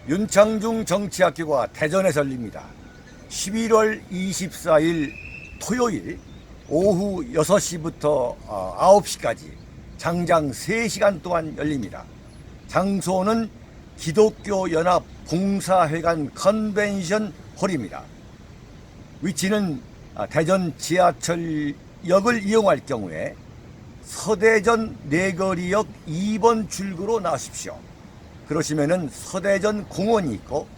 윤창중 정치학교가 대전에서 열립니다. 11월 24일 토요일 오후 6시부터 9시까지 장장 3시간 동안 열립니다. 장소는 기독교 연합 봉사회관 컨벤션 홀입니다. 위치는 대전 지하철역을 이용할 경우에 서대전 내거리역 2번 출구로 나오십시오. 그러시면은 서대전 공원이 있고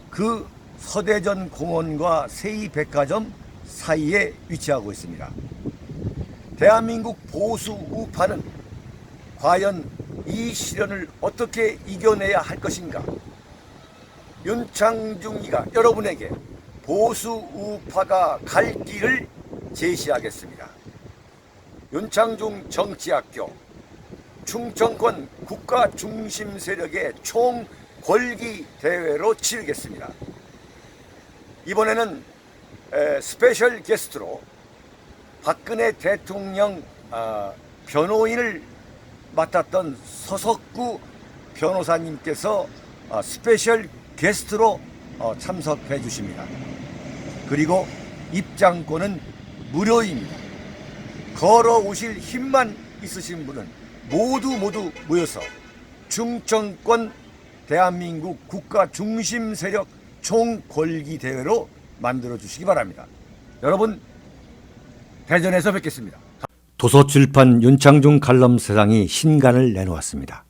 그 서대전 공원과 세이백화점 사이에 위치하고 있습니다. 대한민국 보수 우파는 과연 이 시련을 어떻게 이겨내야 할 것인가? 윤창중이가 여러분에게 보수 우파가 갈 길을 제시하겠습니다. 윤창중 정치학교 충청권 국가 중심 세력의 총 권기 대회로 치르겠습니다. 이번에는 스페셜 게스트로 박근혜 대통령 변호인을 맡았던 서석구 변호사님께서 스페셜 게스트로 참석해 주십니다. 그리고 입장권은 무료입니다. 걸어오실 힘만 있으신 분은 모두 모여서 충청권 대한민국 국가 중심 세력 총궐기 대회로 만들어 주시기 바랍니다. 여러분, 대전에서 뵙겠습니다. 도서출판 윤창중 칼럼세상이 신간을 내놓았습니다.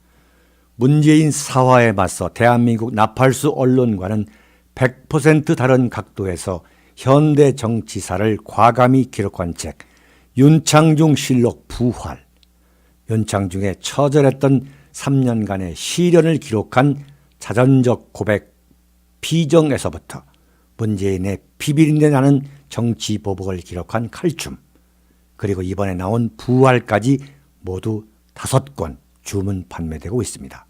문재인 사화에 맞서 대한민국 나팔수 언론과는 100% 다른 각도에서 현대 정치사를 과감히 기록한 책 윤창중 실록 부활. 윤창중의 처절했던 3년간의 시련을 기록한 자전적 고백 피정에서부터 문재인의 비비린내 나는 정치 보복을 기록한 칼춤, 그리고 이번에 나온 부활까지 모두 5권 주문 판매되고 있습니다.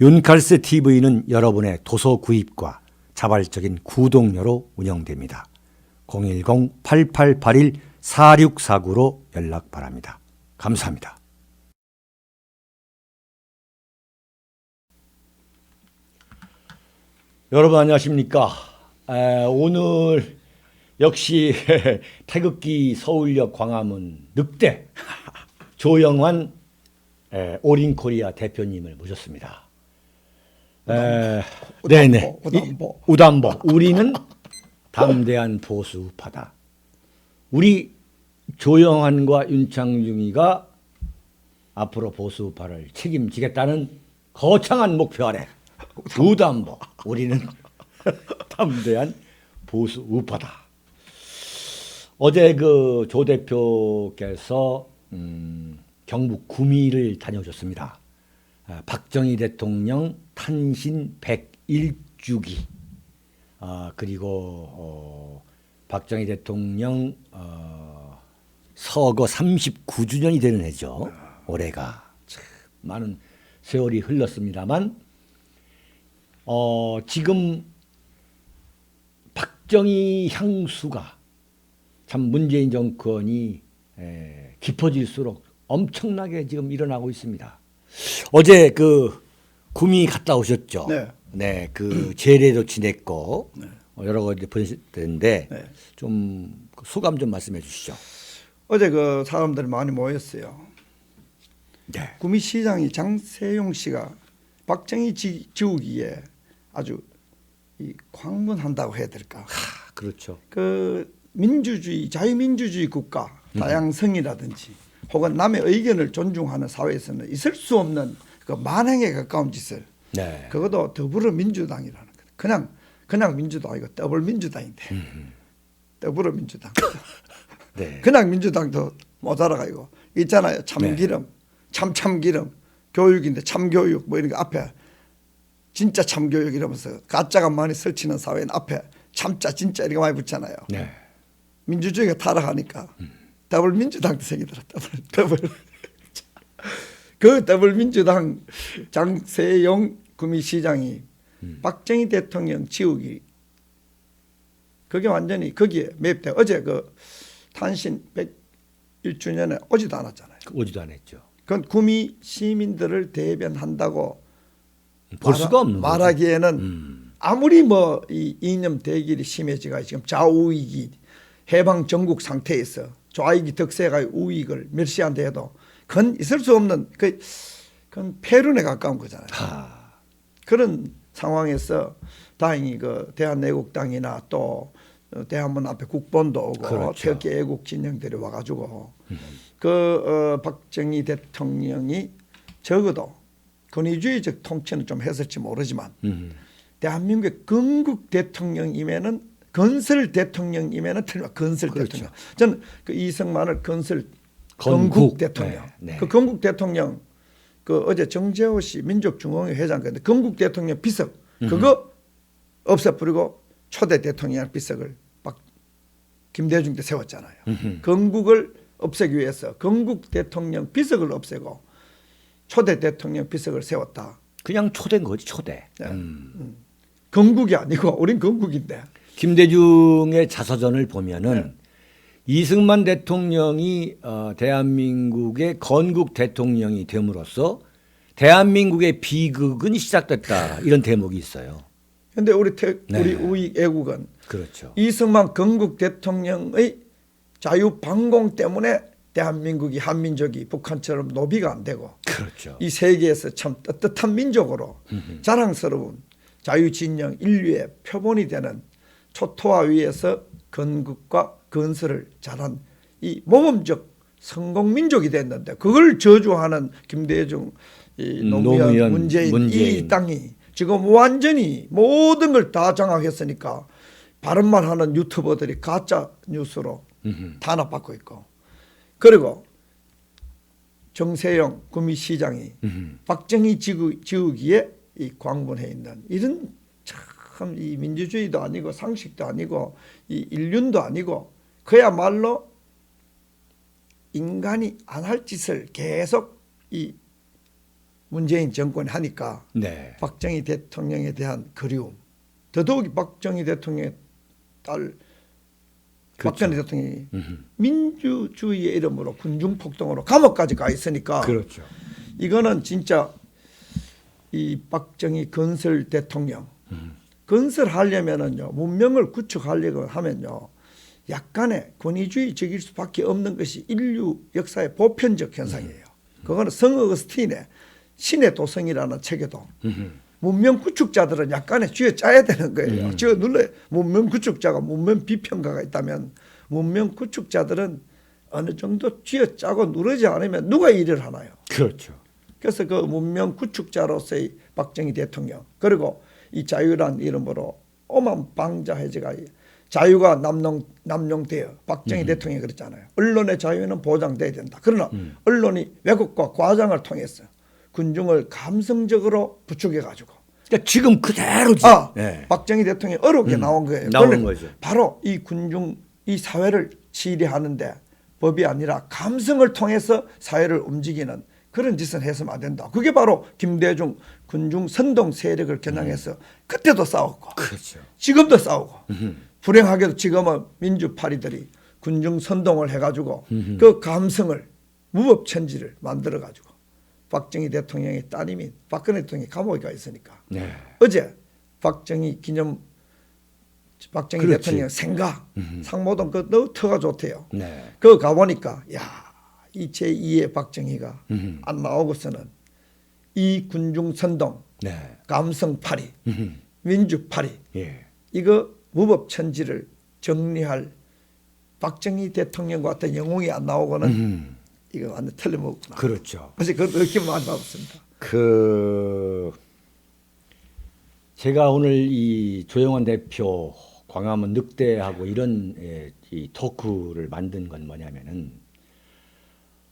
윤칼세 TV는 여러분의 도서 구입과 자발적인 구독료로 운영됩니다. 010-8881-4649로 연락 바랍니다. 감사합니다. 여러분 안녕하십니까? 오늘 역시 태극기 서울역 광화문 늑대 조영환 올인코리아 대표님을 모셨습니다. 네네. 우담보. 우리는 담대한 보수 우파다. 우리 조영환과 윤창중이가 앞으로 보수 우파를 책임지겠다는 거창한 목표 아래 우담보. 우리는 담대한 보수 우파다. 어제 그 조 대표께서 경북 구미를 다녀오셨습니다. 박정희 대통령 탄신 101주기, 그리고 박정희 대통령 서거 39주년이 되는 해죠. 올해가 참 많은 세월이 흘렀습니다만 지금 박정희 향수가 참 문재인 정권이 깊어질수록 엄청나게 지금 일어나고 있습니다. 어제 그 구미 갔다 오셨죠? 네. 네, 그 제례도 지냈고 네. 여러 가지 보셨는데 네. 좀 소감 좀 말씀해 주시죠. 어제 그 사람들이 많이 모였어요. 네. 구미시장이 장세용 씨가 박정희 지우기에 아주 광문한다고 해야 될까? 그렇죠. 그 민주주의, 자유민주주의 국가, 다양성이라든지 혹은 남의 의견을 존중하는 사회에서는 있을 수 없는 그 만행에 가까운 짓을, 네. 그것도 더불어민주당이라는 거예요. 그냥 민주당이고 더불민주당인데 더불어민주당. 네. 그냥 민주당도 모자라가지고 있잖아요. 참기름, 네. 참기름, 교육인데 참교육 뭐 이런 거 앞에 진짜 참교육 이러면서 가짜가 많이 설치는 사회는 앞에 참짜 진짜 이렇게 많이 붙잖아요. 네. 민주주의가 타락하니까 더불민주당도 생기더라. 더불. 그 더불민주당 장세용 구미시장이 박정희 대통령 지우기, 그게 완전히 거기에 매입돼. 어제 그 탄신 101주년에 오지도 않았잖아요. 오지도 않았죠. 그건 구미 시민들을 대변한다고 볼 수가 없는 거죠. 말하기에는 아무리 뭐 이 이념 대결이 심해지가 지금 좌우익이 해방 전국 상태에서 좌익이 득세가 우익을 멸시한다 해도 그건 있을 수 없는 그건 폐륜에 가까운 거잖아요. 그런 상황에서 다행히 그 대한애국당이나 또 대한문 앞에 국본도 오고 그렇죠. 태극기 애국 진영들이 와가지고 박정희 대통령이 적어도 권위주의적 통치는 좀 했을지 모르지만 대한민국의 건국 대통령이면은 건설 대통령이면은 틀림없이 건설 그렇죠. 대통령. 저는 그 이승만을 건설 건국. 건국 대통령. 네, 네. 그 건국 대통령 그 어제 정재호 씨 민족중앙회 회장 근데 건국 대통령 비석 그거 없애버리고 초대 대통령 비석을 김대중 때 세웠잖아요. 건국을 없애기 위해서 건국 대통령 비석을 없애고 초대 대통령 비석을 세웠다. 그냥 초대인 거지 초대. 건국이 아니고 우린 건국인데. 김대중의 자서전을 보면은 이승만 대통령이 대한민국의 건국 대통령이 됨으로써 대한민국의 비극은 시작됐다 이런 대목이 있어요. 그런데 우리 네. 우리 우익 애국은 그렇죠. 이승만 건국 대통령의 자유방공 때문에 대한민국이 한민족이 북한처럼 노비가 안 되고 그렇죠. 이 세계에서 참 떳떳한 민족으로 자랑스러운 자유진영 인류의 표본이 되는 초토화 위에서 건국과 건설을 잘한 이 모범적 성공민족이 됐는데 그걸 저주하는 김대중, 노무현, 문재인 이 땅이 지금 완전히 모든 걸 다 장악했으니까 바른말 하는 유튜버들이 가짜 뉴스로 탄압받고 있고 그리고 정세영 구미시장이 박정희 지우기에 이 광분해 있는 이런 참 이 민주주의도 아니고 상식도 아니고 이 인륜도 아니고 그야말로 인간이 안 할 짓을 계속 이 문재인 정권이 하니까 네. 박정희 대통령에 대한 그리움 더더욱이 박정희 대통령의 딸 그렇죠. 박정희 대통령이 민주주의의 이름으로 군중폭동으로 감옥까지 가 있으니까 그렇죠. 이거는 진짜 이 박정희 건설 대통령 건설하려면은요 문명을 구축하려고 하면요 약간의 권위주의적일 수밖에 없는 것이 인류 역사의 보편적 현상이에요. 그거는 성 어거스틴의 신의 도성이라는 책에도 문명 구축자들은 약간의 쥐어 짜야 되는 거예요. 쥐어 눌러야 문명 구축자가 문명 비평가가 있다면 문명 구축자들은 어느 정도 쥐어 짜고 누르지 않으면 누가 일을 하나요? 그렇죠. 그래서 그 문명 구축자로서의 박정희 대통령 그리고 이 자유란 이름으로 오만방자해제가 자유가 남용되어 박정희 대통령이 그랬잖아요. 언론의 자유는 보장돼야 된다. 그러나 언론이 왜곡과 과장을 통해서 군중을 감성적으로 부추겨가지고 그러니까 지금 그대로지. 네. 박정희 대통령이 어렵게 나온 거예요. 나오는 거죠. 바로 이 군중 이 사회를 지휘하는데 법이 아니라 감성을 통해서 사회를 움직이는 그런 짓은 해서는 안 된다. 그게 바로 김대중 군중 선동 세력을 겨냥해서 그때도 싸웠고 그렇죠. 지금도 싸우고 불행하게도 지금은 민주파리들이 군중 선동을 해가지고 그 감성을 무법천지를 만들어가지고 박정희 대통령의 따님인 박근혜 대통령이 감옥에 가 있으니까 네. 어제 박정희 그렇지. 대통령 생가 상모동 그 너무 터가 좋대요. 네. 그거 가보니까 이 제2의 박정희가 안 나오고서는 이 군중 선동, 네. 감성파리, 민주파리 예. 이거 무법천지를 정리할 박정희 대통령 같은 영웅이 안 나오고는 이거 완전 틀림없구나. 그렇죠. 그래서 그걸 느낌 많이 받았습니다. 제가 오늘 이 조영환 대표 광화문 늑대하고 이런 이 토크를 만든 건 뭐냐면은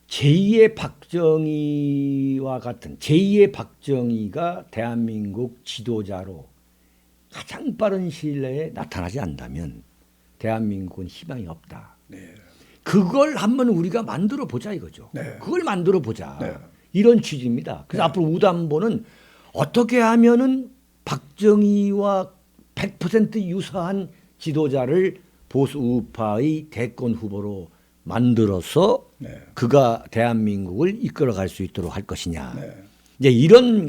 제2의 박정희와 같은 제2의 박정희가 대한민국 지도자로 가장 빠른 시일 내에 나타나지 않는다면 대한민국은 희망이 없다. 네. 그걸 한번 우리가 만들어 보자 이거죠. 네. 그걸 만들어 보자. 네. 이런 취지입니다. 그래서 앞으로 우담보는 어떻게 하면은 박정희와 100% 유사한 지도자를 보수 우파의 대권 후보로 만들어서 네. 그가 대한민국을 이끌어갈 수 있도록 할 것이냐. 네. 이제 이런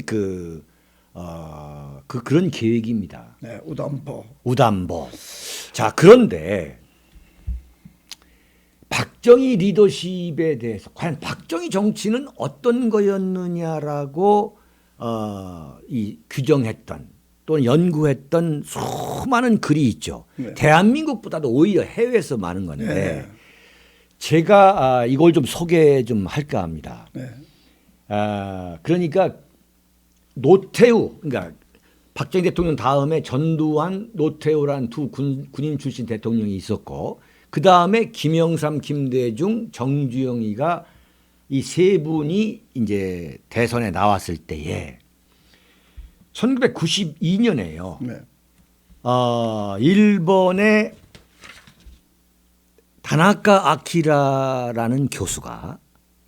그런 계획입니다. 네, 우담보. 우담보. 자, 그런데 박정희 리더십에 대해서 과연 박정희 정치는 어떤 거였느냐라고 이 규정했던 또는 연구했던 수많은 글이 있죠. 네. 대한민국보다도 오히려 해외에서 많은 건데 네. 제가 이걸 좀 소개 좀 할까 합니다. 네. 그러니까 노태우, 그러니까 박정희 대통령 다음에 전두환, 노태우라는 두 군인 출신 대통령이 있었고, 그 다음에 김영삼, 김대중, 정주영이가 이 세 분이 이제 대선에 나왔을 때에 1992년에요. 네. 일본의 다나카 아키라라는 교수가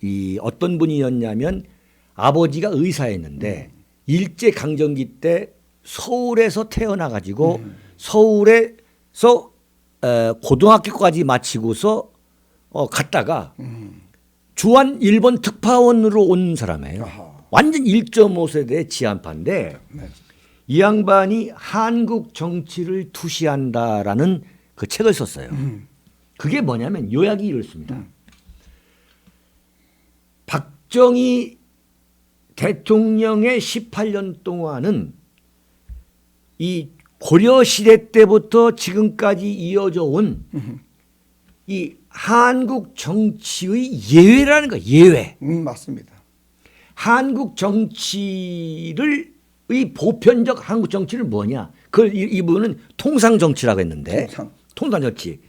이 어떤 분이었냐면 아버지가 의사였는데 일제 강점기 때 서울에서 태어나 가지고 서울에서 고등학교까지 마치고서 갔다가 주한 일본 특파원으로 온 사람이에요. 아하. 완전 1.5세대 지한파인데 네. 이 양반이 한국 정치를 투시한다라는 그 책을 썼어요. 그게 뭐냐면 요약이 이렇습니다. 박정희 대통령의 18년 동안은 이 고려시대 때부터 지금까지 이어져 온 이 한국 정치의 예외라는 거예요. 예외. 맞습니다. 한국 정치를 의 보편적 한국 정치를 뭐냐? 그걸 이분은 통상 정치라고 했는데 통상 정치.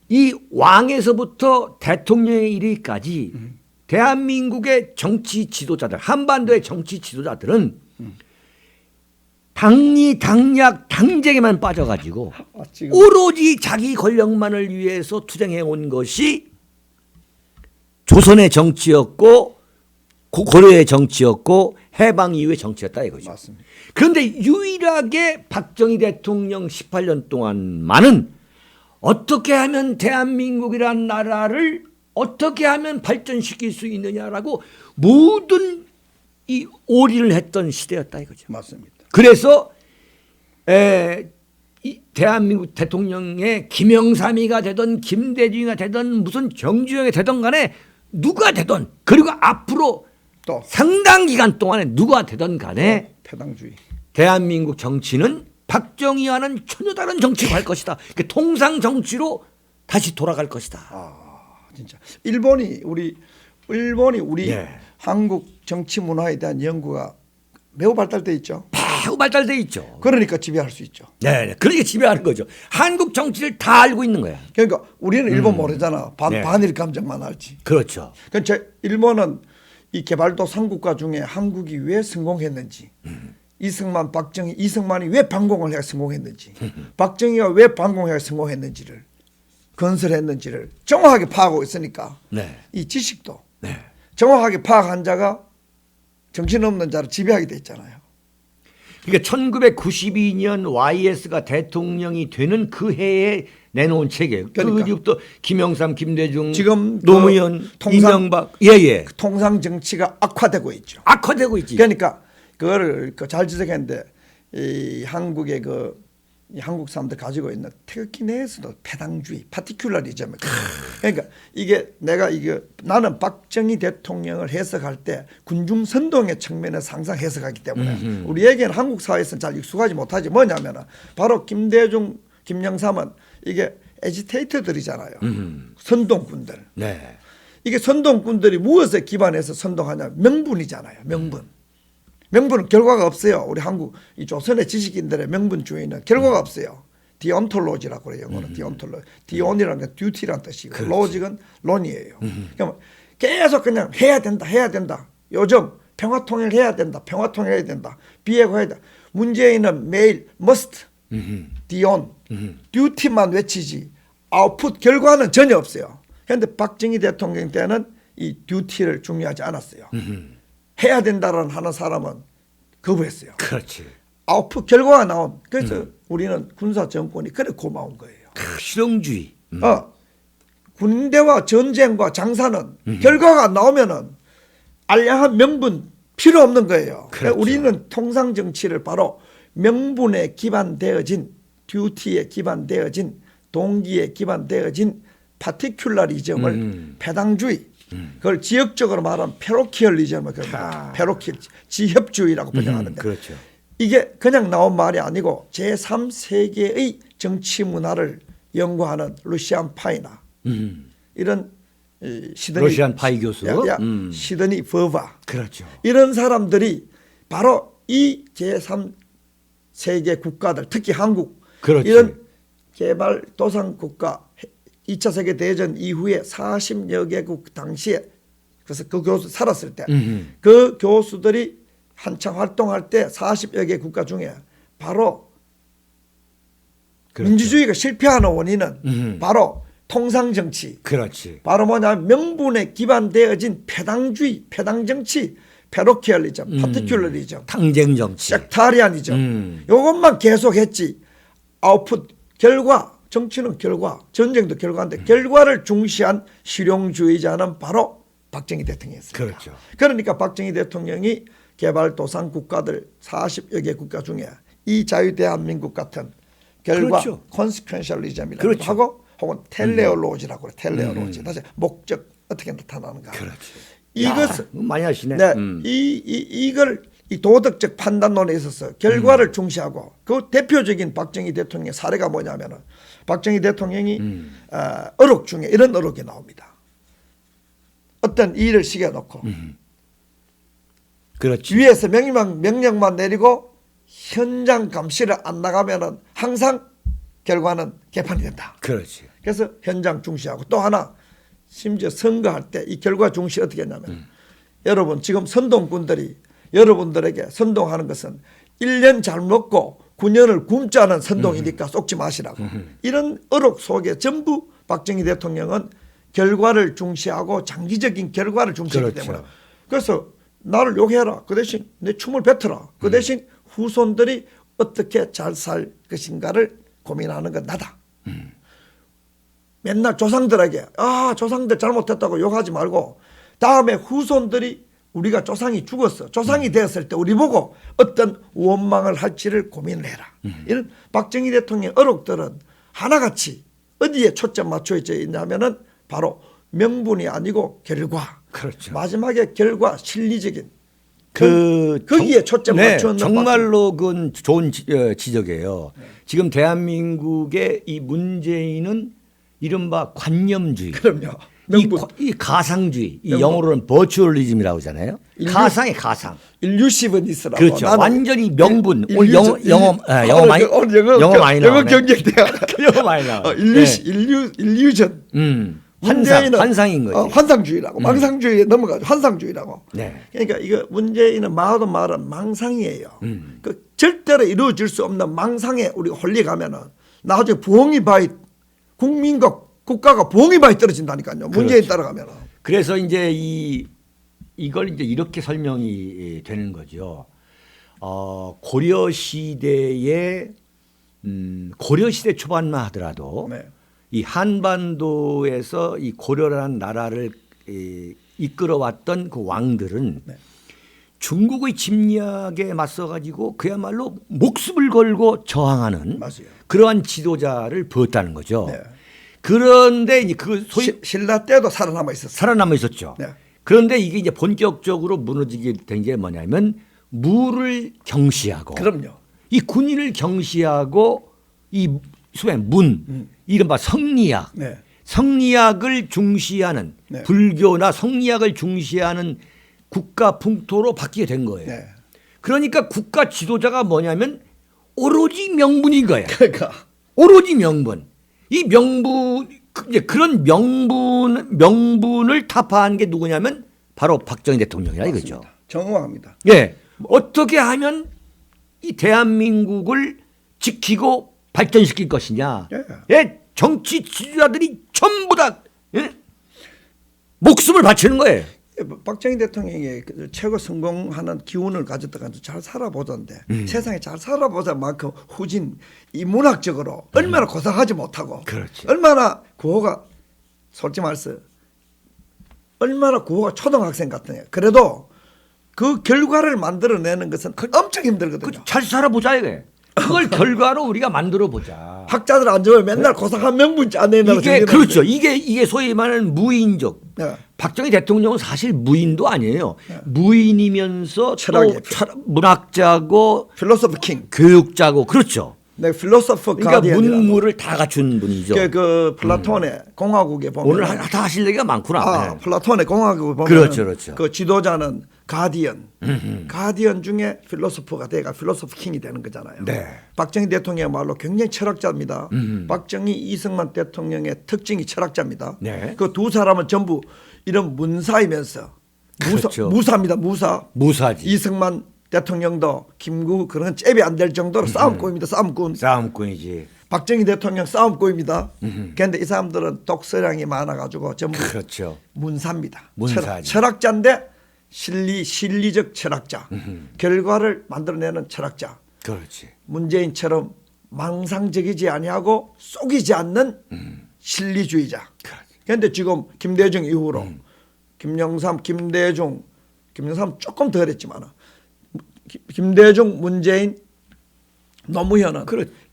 이 왕에서부터 대통령에 이르기까지 대한민국의 정치 지도자들, 한반도의 정치 지도자들은 당리, 당략, 당쟁에만 빠져가지고 지금. 오로지 자기 권력만을 위해서 투쟁해 온 것이 조선의 정치였고 고려의 정치였고 해방 이후의 정치였다 이거죠. 맞습니다. 그런데 유일하게 박정희 대통령 18년 동안만은 어떻게 하면 대한민국이라는 나라를 어떻게 하면 발전시킬 수 있느냐라고 모든 이 오리를 했던 시대였다 이거죠. 맞습니다. 그래서 이 대한민국 대통령의 김영삼이가 되든 김대중이가 되든 무슨 정주영이 되든 간에 누가 되든 그리고 앞으로 또 상당 기간 동안에 누가 되든 간에 패당주의. 대한민국 정치는 박정희와는 전혀 다른 정치로 갈 것이다. 그러니까 통상 정치로 다시 돌아갈 것이다. 진짜 일본이 우리 네. 한국 정치 문화에 대한 연구가 매우 발달돼 있죠. 매우 발달돼 있죠. 그러니까 지배할 수 있죠. 네, 그러니까 지배하는 거죠. 한국 정치를 다 알고 있는 거야. 그러니까 우리는 일본 모르잖아. 네. 반일 감정만 알지. 그렇죠. 그러니까 일본은 이 개발도 삼국가 중에 한국이 왜 성공했는지, 이승만, 박정희, 이승만이 왜 반공을 해야 성공했는지, 박정희가 왜 반공해야 성공했는지를 건설했는지를 정확하게 파악하고 있으니까 네. 이 지식도 네. 정확하게 파악한 자가 정신없는 자를 지배하게 돼 있잖아요. 그러니까 1992년 YS가 대통령이 되는 그 해에 내놓은 책이에요. 그러니까. 그 이후부터 김영삼, 김대중, 지금 노무현, 이명박, 통상 정치가 악화되고 있죠. 악화되고 있지. 그러니까 그거를 잘 지적했는데 이 한국의 이 한국 사람들 가지고 있는 태극기 내에서도 패당주의, 파티큘러리즘. 그러니까 나는 박정희 대통령을 해석할 때 군중 선동의 측면에서 항상 해석하기 때문에 우리에게는 한국 사회에서는 잘 익숙하지 못하지 뭐냐면은 바로 김대중, 김영삼은 이게 에지테이터들이잖아요. 선동꾼들. 네. 이게 선동꾼들이 무엇에 기반해서 선동하냐? 명분이잖아요. 명분. 명분은 결과가 없어요. 우리 한국 이 조선의 지식인들의 명분주의는 결과가 없어요. 디온톨로지라고 그래요. 영어는 디온톨로지. 디온이라는 게 듀티라는 뜻이고 로직은 론이에요. 그러니까 계속 그냥 해야 된다. 요즘 평화통일 해야 된다. 평화통일해야 된다. 비핵화해야 된다. 문재인은 매일 must, 디온, 듀티만 외치지 아웃풋 결과는 전혀 없어요. 그런데 박정희 대통령 때는 이 듀티를 중요하지 않았어요. 해야 된다는 하는 사람은 거부했어요. 그렇지. 아웃풋 결과가 나온. 그래서 우리는 군사 정권이 그래 고마운 거예요. 실용주의. 군대와 전쟁과 장사는 결과가 나오면은 알량한 명분 필요 없는 거예요. 그렇죠. 우리는 통상 정치를 바로 명분에 기반되어진, 듀티에 기반되어진, 동기에 기반되어진 파티큘러리즘을 패당주의, 그걸 지역적으로 말하면 페로키얼리즘을 그럽니다. 페로키얼, 지협주의라고 번역하는데 그렇죠. 이게 그냥 나온 말이 아니고 제3세계의 정치 문화를 연구하는 루시안 파이나 이런 시드니 러시안 파이 교수. 시드니 버바 그렇죠. 이런 사람들이 바로 이 제3세계 국가들 특히 한국 그렇지. 이런 개발도상 국가 2차 세계 대전 이후에 40여 개국 당시에 그래서 그 교수 살았을 때 그 교수들이 한창 활동할 때 40여 개 국가 중에 바로 그렇죠. 민주주의가 실패하는 원인은 바로 통상정치, 그렇지. 바로 뭐냐면 명분에 기반되어진 패당주의, 패당정치, 페로키얼리즘, 파티큘러리즘, 당쟁 정치. 섹타리안이즘 이것만 계속했지. 아웃풋, 결과, 정치는 결과, 전쟁도 결과인데 결과를 중시한 실용주의자는 바로 박정희 대통령이었습니다. 그렇죠. 그러니까 박정희 대통령이 개발도상 국가들 40여 개 국가 중에 이 자유대한민국 같은 결과 그렇죠. consequentialism이라고 그렇죠. 하고 혹은 텔레올로지라고 그래. 텔레올로지. 다시 목적 어떻게 나타나는가. 그렇지. 이것은 많이 하시네. 네, 이걸 이 도덕적 판단론에 있어서 결과를 중시하고 그 대표적인 박정희 대통령의 사례가 뭐냐면은 박정희 대통령이 어록 중에 이런 어록이 나옵니다. 어떤 일을 시켜놓고 그렇지. 위에서 명령만 내리고 현장 감시를 안 나가면은 항상 결과는 개판이 된다. 그렇지. 그래서 현장 중시하고 또 하나 심지어 선거할 때 이 결과 중시 어떻게 했냐면 여러분 지금 선동꾼들이 여러분들에게 선동하는 것은 1년 잘 먹고 9년을 굶자는 선동이니까 쏙지 마시라고. 이런 어록 속에 전부 박정희 대통령은 결과를 중시하고 장기적인 결과를 중시하기 그렇죠. 때문에 그래서 나를 욕해라. 그 대신 내 춤을 뱉어라. 그 대신 후손들이 어떻게 잘 살 것인가를 고민하는 건 나다. 맨날 조상들에게 조상들 잘못했다고 욕하지 말고 다음에 후손들이 우리가 조상이 죽었어. 조상이 되었을 때 우리 보고 어떤 원망을 할지를 고민을 해라. 이런 박정희 대통령의 어록들은 하나같이 어디에 초점 맞춰 있냐면은 바로 명분이 아니고 결과. 그렇죠. 마지막에 결과 실리적인 정- 거기에 초점 네, 맞추는 정말로 그건 좋은 지적이에요. 지금 대한민국의 이 문재인은 이른바 관념주의. 그럼요. 이 가상주의, 이 명분. 영어로는 버추얼리즘이라고 하잖아요. 인류- 가상의 가상. 일류시브니스라고. 그렇죠. 나는 완전히 명분. 오늘 일류적- 영어 많이 오늘 영어 많이 나오네. 영어 경쟁대학. 영어 많이 나와. 일류전. 환상인 거지. 환상주의라고. 망상주의에 넘어가죠. 환상주의라고. 네. 그러니까 이거 문재인은 마하도 말은 망상이에요. 그 절대로 이루어질 수 없는 망상에 우리가 홀려가면은 나중에 부엉이 바위 국민과 국가가 부엉이 바위 떨어진다니까요. 문재인 그렇죠. 따라가면은. 그래서 이제 이걸 이제 이렇게 설명이 되는 거죠. 고려 시대에 고려 시대 초반만 하더라도 네. 이 한반도에서 이 고려라는 나라를 이끌어왔던 그 왕들은 네. 중국의 침략에 맞서가지고 그야말로 목숨을 걸고 저항하는 맞아요. 그러한 지도자를 보였다는 거죠. 네. 그런데 이제 그 소위 신라 때도 살아남아 있었어요. 살아남아 있었죠. 네. 그런데 이게 이제 본격적으로 무너지게 된 게 뭐냐면 무를 경시하고 그럼요. 이 군인을 경시하고 이 소위 이른바 성리학, 네. 성리학을 중시하는 네. 불교나 성리학을 중시하는 국가 풍토로 바뀌게 된 거예요. 네. 그러니까 국가 지도자가 뭐냐면 오로지 명분인 거야. 그러니까 오로지 명분. 이 명분 이제 그런 명분을 타파한 게 누구냐면 바로 박정희 대통령이라 이거죠. 정확합니다. 예. 어떻게 하면 이 대한민국을 지키고 발전시킬 것이냐. 예. 예. 정치 지도자들이 전부 다 목숨을 바치는 거예요. 박정희 대통령이 그 최고 성공하는 기운을 가졌다가 잘 살아보던데 세상에 잘 살아보자만큼 후진 이 문학적으로 얼마나 고상하지 못하고 그렇지. 얼마나 구호가 솔직히 말해서 얼마나 구호가 초등학생 같은 애 그래도 그 결과를 만들어내는 것은 엄청 힘들거든요. 잘 살아보자 이게. 그걸 결과로 우리가 만들어 보자. 학자들 안 좋으면 맨날 고상한 명분 짜내면 이게 그렇죠. 이게 소위 말하는 무인적. 네. 박정희 대통령은 사실 무인도 아니에요. 무인이면서 철학이에요. 또 문학자고 필로소피 킹. 교육자고 그렇죠. 네, 필로소퍼 그러니까 가디언이라고. 문물을 다 갖춘 분이죠. 그 플라톤의 공화국에 보면 오늘 다 하실 얘기가 많구나. 네. 플라톤의 공화국을 보면 그렇죠, 그렇죠. 그 지도자는 가디언, 가디언 중에 필로소퍼가 돼가 필로소피 킹이 되는 거잖아요. 네. 박정희 대통령의 말로 굉장히 철학자입니다. 박정희 이승만 대통령의 특징이 철학자입니다. 네. 그 두 사람은 전부 이런 문사이면서 그렇죠. 무사입니다. 무사. 무사지. 이승만 대통령도 김구 그런 건 잽이 안 될 정도로 싸움꾼입니다. 싸움꾼. 싸움꾼이지. 박정희 대통령 싸움꾼입니다. 그런데 이 사람들은 독서량이 많아가지고 전부 그렇죠. 문사입니다. 문사지. 철학자인데 실리적 철학자. 결과를 만들어내는 철학자. 그렇지. 문재인처럼 망상적이지 아니하고 속이지 않는 실리주의자. 그런데 지금 김대중 이후로 김영삼, 김대중 조금 덜 했지만 김대중, 문재인, 노무현은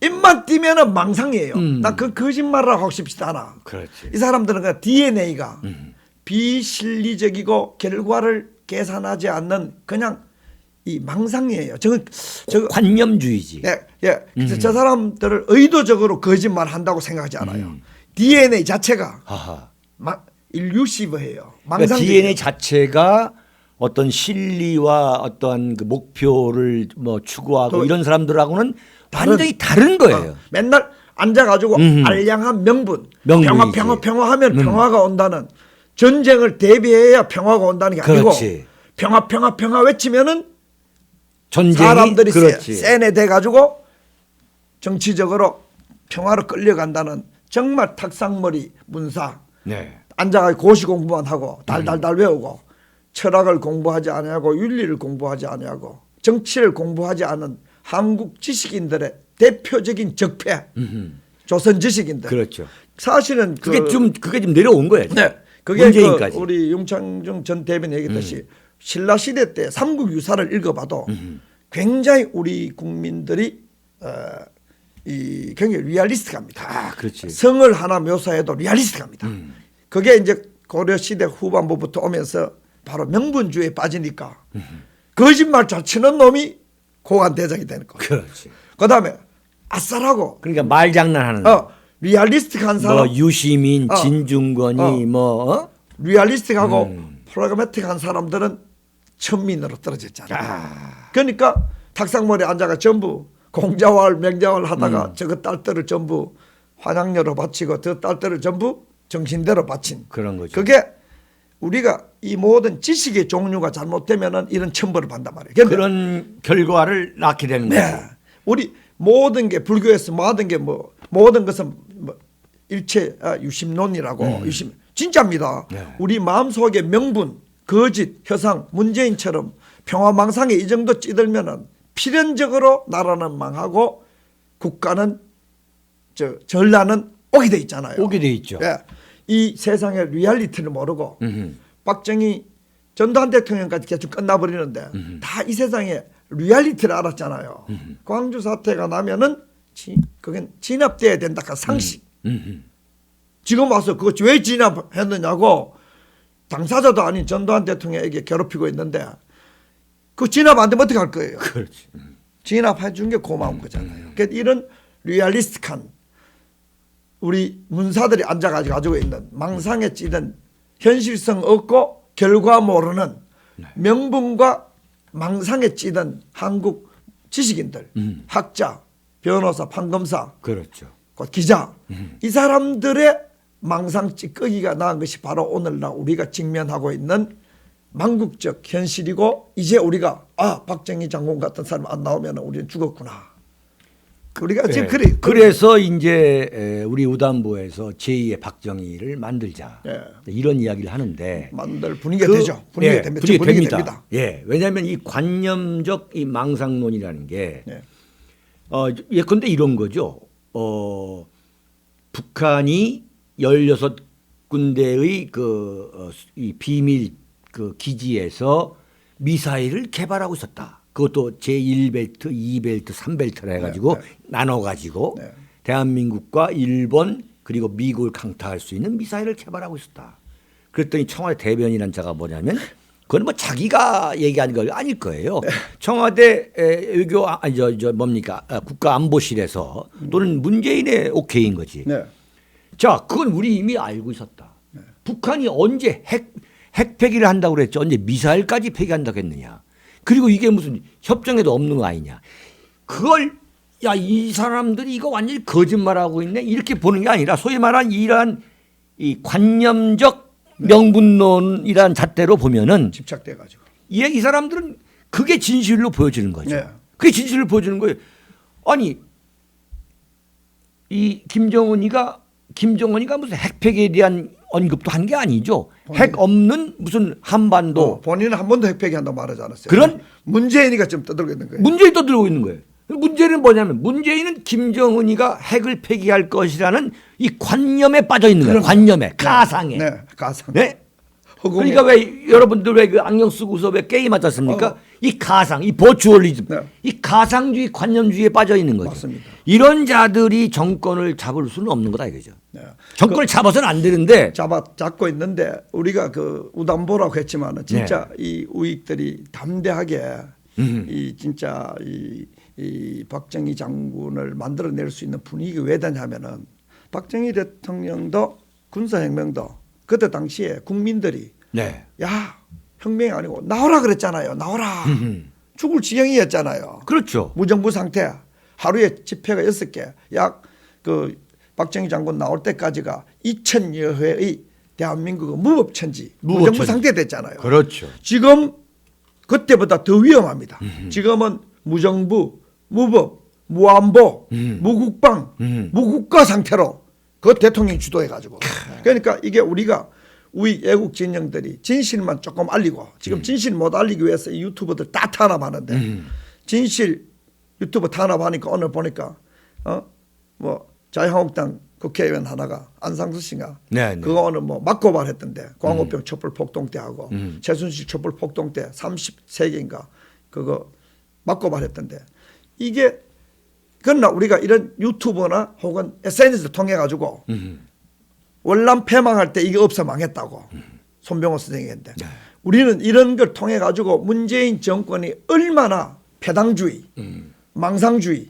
입만 띄면은 망상이에요. 나 그 거짓말을 하고 싶지 않아. 그렇지. 이 사람들은 그 DNA가 비실리적이고 결과를 계산하지 않는 그냥 이 망상이에요. 저거 관념주의지. 예. 그래서 저 사람들을 의도적으로 거짓말 한다고 생각하지 않아요. DNA 자체가 일루시브해요. 그러니까 DNA 자체가 어떤 실리와 어떤 그 목표를 뭐 추구하고 이런 사람들하고는 완전히 다른 거예요. 맨날 앉아가지고 알량한 명분, 명분이지. 평화하면 평화가 온다는 전쟁을 대비해야 평화가 온다는 게 아니고 그렇지. 평화 외치면은 전쟁이 사람들이 그렇지. 세뇌돼가지고 정치적으로 평화로 끌려간다는 정말 탁상머리 문사. 네. 앉아가지고 고시 공부만 하고 달달달 외우고 철학을 공부하지 아니하고 윤리를 공부하지 아니하고 정치를 공부하지 않은 한국 지식인들의 대표적인 적폐 조선 지식인들. 그렇죠. 사실은 그게 좀 내려온 거예요. 네. 그게 문재인까지. 우리 윤창중 전 대변인 얘기했듯이 신라 시대 때 삼국 유사를 읽어봐도 굉장히 우리 국민들이 이 굉장히 리얼리스트합니다. 그렇지. 성을 하나 묘사해도 리얼리스트합니다. 그게 이제 고려 시대 후반부부터 오면서 바로 명분주의에 빠지니까 거짓말 잘 치는 놈이 고관 대장이 되는 거예요. 그렇지. 그다음에 아싸라고 그러니까 말장난하는 리얼리스틱한 사람 뭐 유시민, 진중권이 리얼리스틱하고 프라그매틱한 사람들은 천민으로 떨어졌잖아요. 그러니까 탁상머리에 앉아가 전부 공자왈 명자왈 하다가 저거 딸들을 전부 환양료로 바치고 저 딸들을 전부 정신대로 바친 그런 거죠. 그게 우리가 이 모든 지식의 종류가 잘못되면은 이런 천벌을 받단 말이에요. 그런 결과를 낳게 되는 거죠. 네. 우리 모든 게 불교에서 모든 것은 일체 유심론이라고 유심 진짜입니다. 네. 우리 마음속에 명분, 거짓, 허상, 문재인처럼 평화망상에 이 정도 찌들면은 필연적으로 나라는 망하고 국가는 전라는 오게 돼 있잖아요. 오게 돼 있죠. 예. 이 세상의 리얼리티를 모르고 박정희 전두환 대통령까지 계속 끝나버리는데 다 이 세상에 리얼리티를 알았잖아요. 광주 사태가 나면은 그건 진압돼야 된다. 그 상식. 지금 와서 그거 왜 진압했느냐고 당사자도 아닌 전두환 대통령에게 괴롭히고 있는데 그 진압 안 되면 어떻게 할 거예요? 그렇지. 진압해 준 게 고마운 거잖아요. 그러니까 이런 리얼리스틱한 우리 문사들이 앉아가지고 있는 망상에 찌든 현실성 없고 결과 모르는 명분과 망상에 찌든 한국 지식인들, 학자, 변호사, 판검사, 그렇죠. 기자 이 사람들의 망상 찌꺼기가 나은 것이 바로 오늘날 우리가 직면하고 있는 망국적 현실이고 이제 우리가 박정희 장군 같은 사람 안 나오면 우리는 죽었구나. 우리가 지금 그래서 이제 우리 우단부에서 제2의 박정희를 만들자 이런 이야기를 하는데 만들 분위기가 되죠. 분위기가 됩니다. 예, 왜냐하면 이 관념적 이 망상론이라는 게 예컨대 이런 거죠. 북한이 16군데의 이 비밀 그 기지에서 미사일을 개발하고 있었다. 그것도 제1벨트, 2벨트, 3벨트라 해가지고 나눠가지고 네. 대한민국과 일본 그리고 미국을 강타할 수 있는 미사일을 개발하고 있었다. 그랬더니 청와대 대변인한 자가 뭐냐면 그건 뭐 자기가 얘기한 거 아닐 거예요. 청와대 외교 아니 저 뭡니까 국가안보실에서 또는 문재인의 오케이인 거지. 네. 자, 그건 우리 이미 알고 있었다. 북한이 언제 핵 폐기를 한다고 그랬죠. 언제 미사일까지 폐기한다고 했느냐. 그리고 이게 무슨 협정에도 없는 거 아니냐. 그걸 야, 이 사람들이 이거 완전히 거짓말하고 있네. 이렇게 보는 게 아니라 소위 말한 이러한 이 관념적 명분론이라는 잣대로 보면은 집착돼 가지고. 이 사람들은 그게 진실로 보여지는 거죠. 네. 그게 진실로 보여지는 거예요. 아니 이 김정은이가 무슨 핵폐기에 대한 언급도 한 게 아니죠. 핵 없는 무슨 한반도. 본인은 한 번도 핵폐기 한다고 말하지 않았어요. 그런 문재인이가 지금 떠들고 있는 거예요. 문재인이 떠들고 있는 거예요. 문제는 뭐냐면 문재인은 김정은이가 핵을 폐기할 것이라는 이 관념에 빠져 있는 거예요. 관념에, 가상에. 네, 가상. 네? 허공에. 그러니까 왜 여러분들 왜 그 안경 쓰고서 왜 게임하지 않습니까? 이 가상, 이 버추얼리즘, 네. 이 가상주의, 관념주의에 빠져 있는 거죠. 맞습니다. 이런 자들이 정권을 잡을 수는 없는 거다 이거죠. 네. 정권을 잡아서는 안 되는데 잡고 있는데 우리가 그 우담보라고 했지만은 진짜 이 우익들이 담대하게 이 진짜 이 박정희 장군을 만들어낼 수 있는 분위기 왜 되냐면은 박정희 대통령도 군사혁명도 그때 당시에 국민들이 네. 야 혁명이 아니고 나오라 그랬잖아요. 나오라. 죽을 지경이었잖아요. 그렇죠. 무정부 상태. 하루에 집회가 6개. 약 그 박정희 장군 나올 때까지가 2000여 회의 대한민국은 무법천지, 무정부 상태 됐잖아요. 그렇죠. 지금 그때보다 더 위험합니다. 지금은 무정부, 무법, 무안보, 무국방, 무국가 상태로 그 대통령이 주도해 가지고. 그러니까 이게 우리가 우리 애국 진영들이 진실만 조금 알리고 지금 진실 못 알리기 위해서 이 유튜버들 다 탄압하는데 진실 유튜브 탄압하니까 오늘 보니까 뭐 자유한국당 국회의원 하나가 안상수 씨가 네, 네. 그거 오늘 뭐 맞고발했던데 광우병 촛불 폭동 때 하고 최순실 촛불 폭동 때 33개인가 그거 맞고발했던데 이게 그러나 우리가 이런 유튜브나 혹은 SNS를 통해 가지고 월남 폐망할 때 이게 없어 망했다고 손병호 선생이 했는데 우리는 이런 걸 통해 가지고 문재인 정권이 얼마나 패당주의, 망상주의,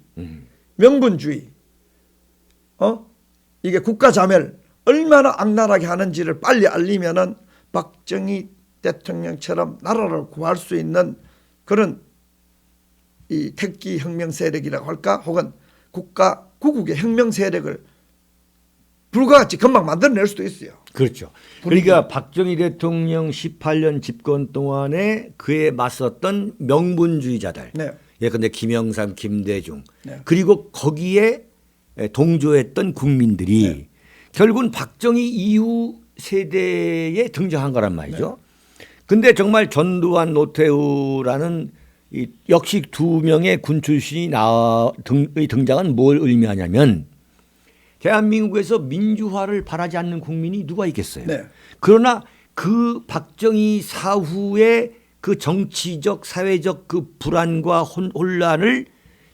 명분주의, 이게 국가자멸 얼마나 악랄하게 하는지를 빨리 알리면은 박정희 대통령처럼 나라를 구할 수 있는 그런 이 택기 혁명 세력이라고 할까 혹은 구국의 혁명 세력을 불과같이 금방 만들어낼 수도 있어요. 그렇죠. 그러니까 박정희 대통령 18년 집권 동안에 그에 맞섰던 명분주의자들. 네. 예컨대 김영삼, 김대중. 네. 그리고 거기에 동조했던 국민들이 네. 결국은 박정희 이후 세대에 등장한 거란 말이죠. 근데 정말 전두환, 노태우라는 역시 두 명의 군 출신이 등장은 뭘 의미하냐면 대한민국에서 민주화를 바라지 않는 국민이 누가 있겠어요. 네. 그러나 그 박정희 사후의 그 정치적 사회적 그 불안과 혼란을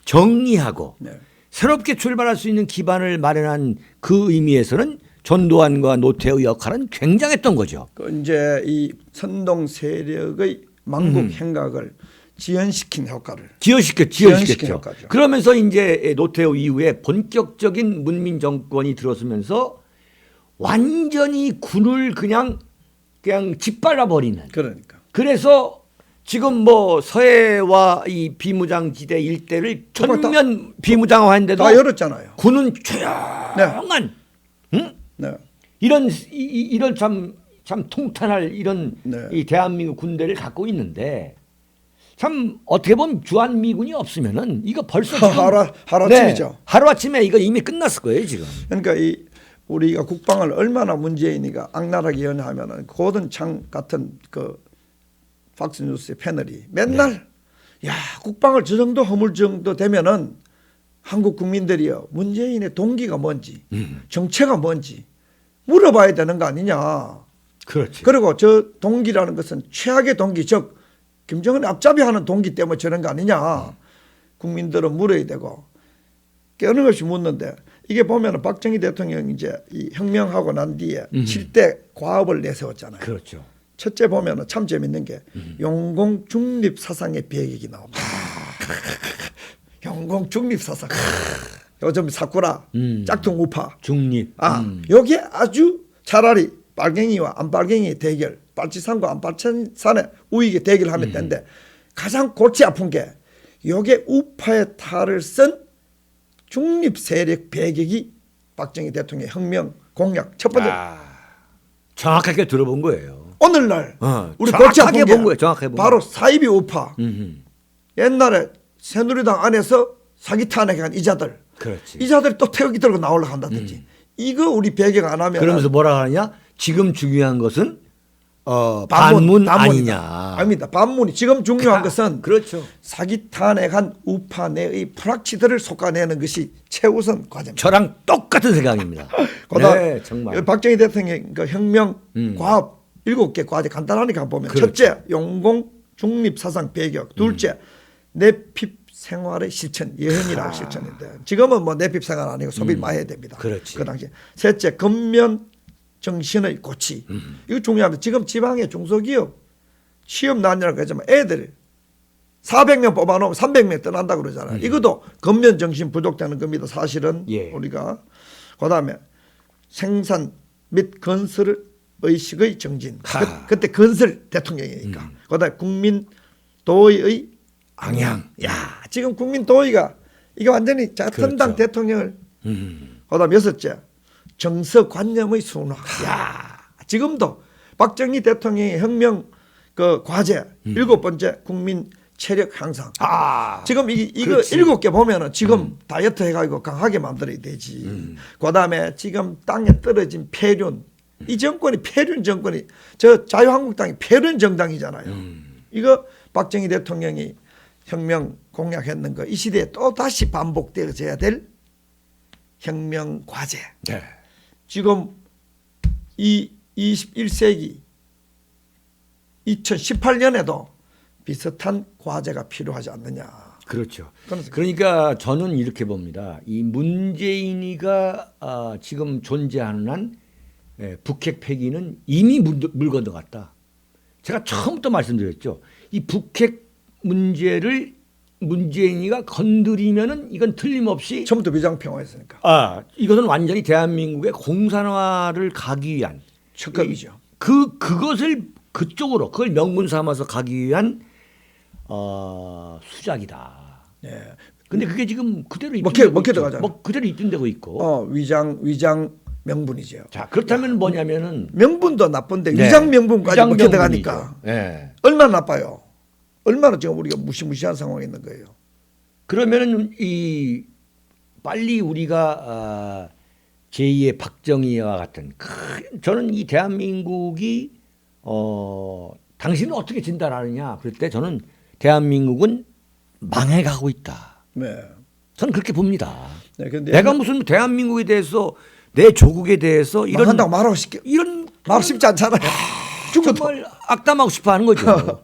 정리하고 네. 새롭게 출발할 수 있는 기반을 마련한 그 의미에서는 전두환과 노태우 역할은 굉장했던 거죠. 그 이제 이 선동 세력의 망국 행각을 지연시킨 효과를 지연시켰죠. 효과죠. 그러면서 이제 노태우 이후에 본격적인 문민 정권이 들어서면서 완전히 군을 그냥 짓밟아 버리는. 그러니까 그래서 지금 뭐 서해와 이 비무장지대 일대를 전면 비무장화했는데도 다 열었잖아요. 군은 조용한 네. 이런 참 통탄할 이런 네. 이 대한민국 군대를 갖고 있는데 참 어떻게 보면 주한미군이 없으면은 이거 벌써 지금 하루아침이죠. 하루아침에 이거 이미 끝났을 거예요 지금. 그러니까 이 우리가 국방을 얼마나 문재인이가 악랄하게 연하면은 고든창 같은 그 팍스뉴스의 패널이 맨날 야 국방을 저 정도 허물 정도 되면은 한국 국민들이요 문재인의 동기가 뭔지 정체가 뭔지 물어봐야 되는 거 아니냐. 그렇지. 그리고 저 동기라는 것은 최악의 동기 즉 김정은이 앞잡이하는 동기 때문에 저런 거 아니냐. 국민들은 물어야 되고 끊임없이 묻는데 이게 보면은 박정희 대통령이 이제 이 혁명하고 난 뒤에 7대 과업을 내세웠잖아요. 그렇죠. 첫째 보면은 참 재밌는 게 용공 중립 사상의 배격이 나옵니다. 용공 중립 사상. 요즘 사쿠라, 짝퉁 우파. 중립. 요게 아주 차라리 빨갱이와 안빨갱이의 대결, 빨치산과 안빨치산의 우익의 대결하면 되는데 가장 골치 아픈 게 요게 우파의 탈을 쓴 중립 세력 배격이 박정희 대통령의 혁명 공약 첫 번째. 정확하게 들어본 거예요. 오늘날 우리 정확하게 골치 아픈 게 본 거예요. 정확하게 본 바로 거예요. 사이비 우파. 옛날에 새누리당 안에서 사기 탄핵한 이자들. 그렇지. 이자들이 또 태극기 들고 나오려고 한다든지. 이거 우리 배격 안 하면 그러면서 뭐라 하느냐? 지금 중요한 것은 반문 아니냐. 아닙니다. 반문이 지금 중요한 것은 그렇죠. 사기 탄핵한 우파 내의 프락치들을 솎아내는 것이 최우선 과제입니다. 저랑 똑같은 생각입니다. 네, 정말. 박정희 대통령 그 혁명 과업 7개 과제 간단하니까 보면 그렇죠. 첫째 용공 중립 사상 배격, 둘째 내핍 생활의 실천, 예언이라고 실천인데 지금은 뭐 내핍 생활 아니고 소비를 많이 해야 됩니다. 그렇지. 그 당시에 셋째 근면 정신의 고치. 이거 중요합니다. 지금 지방의 중소기업 취업 난이라고 하지만 애들 400명 뽑아놓으면 300명 떠난다고 그러잖아요. 이것도 근면 정신 부족되는 겁니다. 사실은 예. 우리가 그다음에 생산 및 건설 의식의 정진. 그때 건설 대통령이니까. 그다음에 국민 도의의 방향. 야, 지금 국민 도의가 이게 완전히 자선당 그렇죠. 대통령을. 그다음 여섯째 정서관념의 순화. 야, 지금도 박정희 대통령의 혁명 그 과제 7번째 국민 체력 향상. 지금 이거 그렇지. 7개 보면은 지금 다이어트 해가지고 강하게 만들어야 되지. 그다음에 지금 땅에 떨어진 폐륜. 이 정권이 폐륜 정권이 저 자유한국당이 폐륜 정당이잖아요. 이거 박정희 대통령이 혁명 공약했는 거 이 시대에 또 다시 반복되어져야 될 혁명 과제. 네. 지금 이 21세기 2018년에도 비슷한 과제가 필요하지 않느냐. 그렇죠. 그래서 그러니까 저는 이렇게 봅니다. 이 문재인이가 지금 존재하는 한 북핵 폐기는 이미 물 건너갔다. 제가 처음부터 말씀드렸죠. 이 북핵 문제를 문재인이가 건드리면은 이건 틀림없이 처음부터 비장평화했으니까. 이것은 완전히 대한민국의 공산화를 가기 위한 첫걸음이죠. 그것을 그쪽으로 그걸 명분 삼아서 가기 위한 수작이다. 예. 근데 그게 지금 그대로 먹혀 들어가잖아요. 그대로 입증되고 있고. 위장 명분이죠. 자, 그렇다면 뭐냐면은 명분도 나쁜데 네. 위장 명분까지 위장 먹혀 들어가니까 명분이죠. 네. 얼마나 나빠요. 얼마나 지금 우리가 무시무시한 상황에 있는 거예요. 그러면은 이 빨리 우리가 제2의 박정희와 같은 저는 이 대한민국이 당신은 어떻게 진단하느냐 그럴 때 저는 대한민국은 망해가고 있다. 네. 저는 그렇게 봅니다. 네, 근데 내가 무슨 대한민국에 대해서 내 조국에 대해서 이런 한다고 말하고 싶게 이런 말하고 싶지 않잖아요. 정말 악담하고 싶어하는 거죠.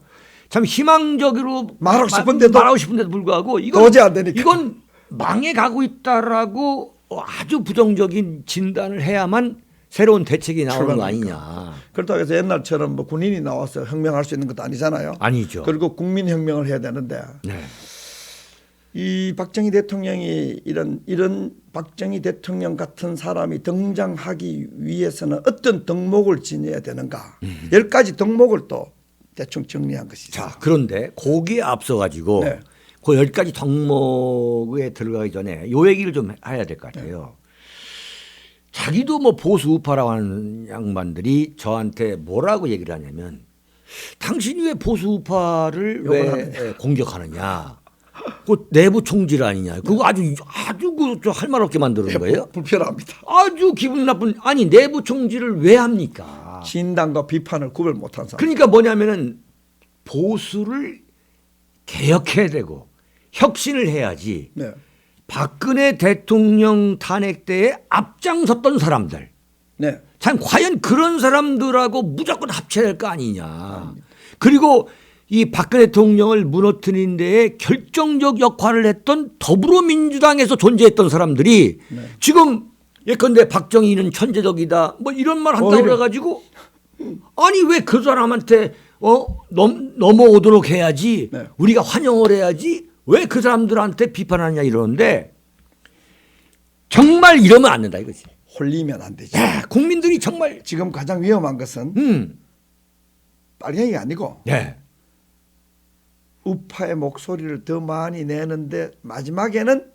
참 희망적으로 말하고 싶은데도 말하고 싶은데도 불구하고 도저히 안 되니까. 이건 망해가고 있다라고 아주 부정적인 진단을 해야만 새로운 대책이 나오는 거 아니냐. 그렇다고 해서 옛날처럼 뭐 군인이 나와서 혁명할 수 있는 것도 아니잖아요. 아니죠. 그리고 국민혁명을 해야 되는데 네. 이 박정희 대통령이 이런 박정희 대통령 같은 사람이 등장하기 위해서는 어떤 덕목을 지녀야 되는가. 10가지 덕목을 또 대충 정리한 것이죠. 자, 그런데 거기에 앞서 가지고 네. 그 10가지 덕목에 들어가기 전에 요 얘기를 좀 해야 될 것 같아요. 자기도 뭐 보수 우파라고 하는 양반들이 저한테 뭐라고 얘기를 하냐면 당신이 왜 보수 우파를 왜 공격하느냐. 그 내부 총질 아니냐. 그거 아주 할 말 없게 만드는 거예요. 불편합니다. 아주 기분 나쁜. 아니 내부 총질을 왜 합니까? 진단과 비판을 구별 못한 사람. 그러니까 뭐냐면은 보수를 개혁해야 되고 혁신을 해야지. 네. 박근혜 대통령 탄핵 때에 앞장섰던 사람들. 네. 참 과연 그런 사람들하고 무조건 합쳐야 될 거 아니냐. 그리고 이 박근혜 대통령을 무너뜨리는 데에 결정적 역할을 했던 더불어민주당에서 존재했던 사람들이 네. 지금 예컨대 박정희는 천재적이다 뭐 이런 말 한다고 오히려. 그래가지고 아니 왜 그 사람한테 넘어오도록 해야지 네. 우리가 환영을 해야지 왜 그 사람들한테 비판하냐 이러는데 정말 이러면 안 된다 이거지. 홀리면 안 되지. 야, 국민들이 정말 지금 가장 위험한 것은 빨갱이가 아니고 네. 우파의 목소리를 더 많이 내는데 마지막에는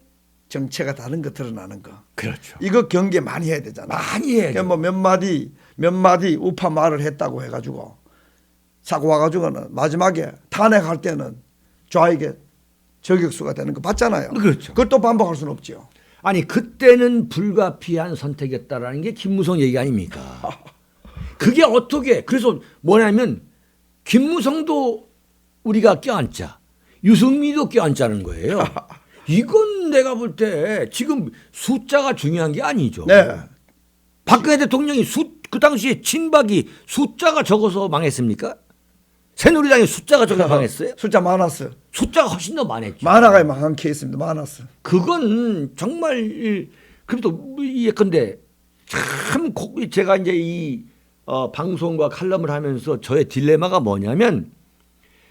정체가 다른 거 드러나는 거. 그렇죠. 이거 경계 많이 해야 되잖아. 많이 해야죠. 그러니까 몇 마디 우파 말을 했다고 해가지고 사고 와가지고는 마지막에 탄핵할 때는 좌익의 저격수가 되는 거 봤잖아요. 그렇죠. 그걸 또 반복할 수는 없지요. 아니 그때는 불가피한 선택이었다라는 게 김무성 얘기 아닙니까? 그게 어떻게 그래서 뭐냐면 김무성도 우리가 껴안자 유승민도 껴안자는 거예요. 이건 내가 볼 때 지금 숫자가 중요한 게 아니죠. 네. 박근혜 대통령이 그 당시에 친박이 숫자가 적어서 망했습니까? 새누리당이 숫자가 적어서 망했어요? 숫자 많았어. 숫자가 훨씬 더 많았죠. 많아가 망한 케이스입니다. 많았어. 그건 정말 그래도 예컨대 참 제가 이제 이 방송과 칼럼을 하면서 저의 딜레마가 뭐냐면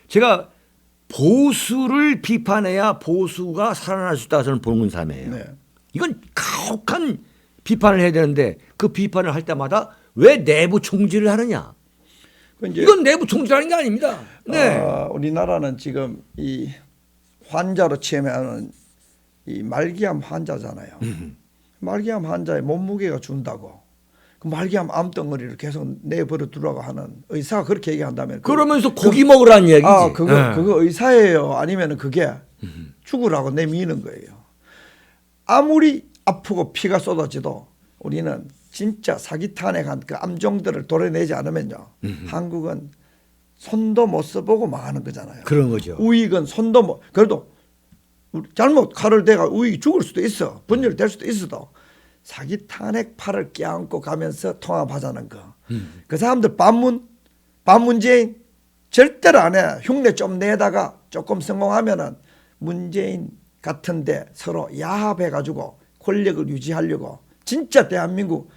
제가 보수를 비판해야 보수가 살아날 수 있다고 저는 보는 사람이에요. 네. 이건 가혹한 비판을 해야 되는데 그 비판을 할 때마다 왜 내부 총질을 하느냐? 이제 이건 내부 총질하는 게 아닙니다. 네. 우리나라는 지금 이 환자로 치매하는 이 말기암 환자잖아요. 말기암 환자의 몸무게가 준다고 그 말기암 암덩어리를 계속 내버려 두라고 하는 의사가 그렇게 얘기한다면 그러면서 고기 먹으라는 얘기지. 그거 의사예요. 아니면 그게 죽으라고 내미는 거예요. 아무리 아프고 피가 쏟아져도 우리는 진짜 사기 탄핵한 그 암종들을 도려내지 않으면요. 한국은 손도 못 써보고 망하는 거잖아요. 그런 거죠. 우익은 손도 못 그래도 잘못 칼을 대가 우익이 죽을 수도 있어. 분열될 수도 있어도 사기 탄핵 팔을 껴안고 가면서 통합하자는 거. 그 사람들 반문재인 절대로 안 해. 흉내 좀 내다가 조금 성공하면은 문재인 같은데 서로 야합해가지고 권력을 유지하려고 진짜 대한민국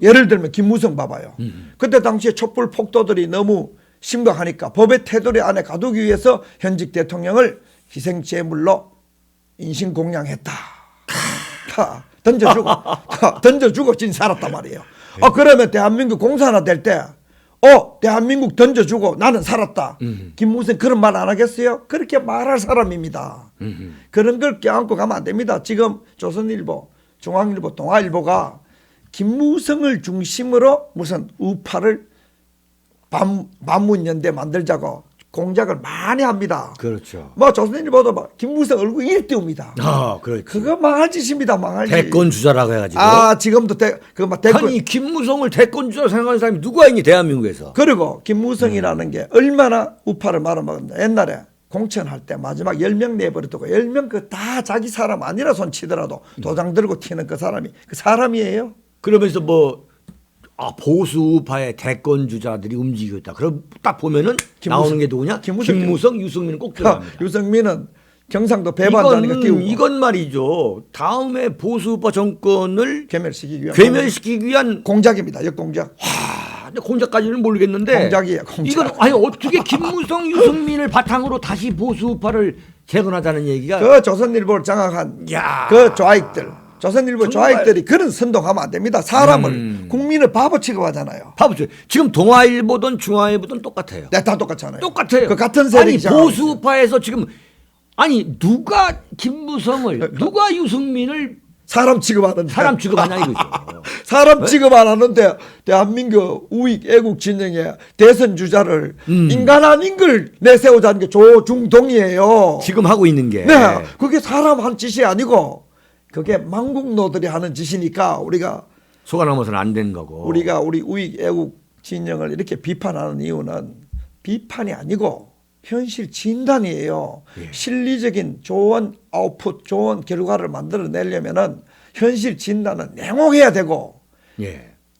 예를 들면 김무성 봐봐요. 그때 당시에 촛불 폭도들이 너무 심각하니까 법의 테두리 안에 가두기 위해서 현직 대통령을 희생제물로 인신공양했다. 던져주고 진 살았단 말이에요. 그러면 대한민국 공산화 될 때 대한민국 던져주고 나는 살았다. 김무성 그런 말 안 하겠어요? 그렇게 말할 사람입니다. 그런 걸 껴안고 가면 안 됩니다. 지금 조선일보, 중앙일보, 동아일보가 김무성을 중심으로 무슨 우파를 반문연대 만들자고 공작을 많이 합니다. 그렇죠. 뭐 조선일보도 막 김무성 얼굴 1등입니다. 그렇죠. 그거 망할 짓입니다. 망할 짓. 대권 주자라고 해가지고. 지금도 대권. 아니 김무성을 대권 주자 생각하는 사람이 누가 있니 대한민국에서? 그리고 김무성이라는 게 얼마나 우파를 말아먹었나. 옛날에 공천할 때 마지막 10명 내버려두고 10명 그 다 자기 사람 아니라 손 치더라도 도장 들고 튀는 그 사람이 그 사람이에요. 그러면서 보수 우파의 대권 주자들이 움직이고 있다. 그럼 딱 보면은 나오는 게 누구냐? 김무성, 유승민은 꼭 들어갑니다. 유승민은 경상도 배반자니까 띄우고. 이건 말이죠. 다음에 보수 우파 정권을 괴멸시키기 위한 공작입니다. 역공작. 근데 공작까지는 모르겠는데. 공작이에요. 공작. 이건 아니 어떻게 김무성, 유승민을 바탕으로 다시 보수 우파를 재건하자는 얘기가. 그 조선일보를 장악한 그 좌익들. 조선일보 좌익들이 그런 선동하면 안 됩니다. 사람을 국민을 바보 취급하잖아요. 바보죠. 지금 동아일보든 중앙일보든 똑같아요. 네, 다 똑같잖아요. 똑같아요. 그 같은 세력이 아니 보수파에서 지금 누가 김무성을 누가 유승민을 사람 취급하는데 취급하냐 이거죠. 사람 취급 안 하는데 대한민국 우익 애국 진영의 대선 주자를 인간 아닌 걸 내세우자는 게 조중동이에요. 지금 하고 있는 게. 네, 그게 사람 한 짓이 아니고. 그게 망국노들이 하는 짓이니까 우리가 속아 넘어서는 안 되는 거고. 우리가 우리 우익 애국 진영을 이렇게 비판하는 이유는 비판이 아니고 현실 진단이에요. 예. 실리적인 좋은 아웃풋, 좋은 결과를 만들어내려면은 현실 진단은 냉혹해야 되고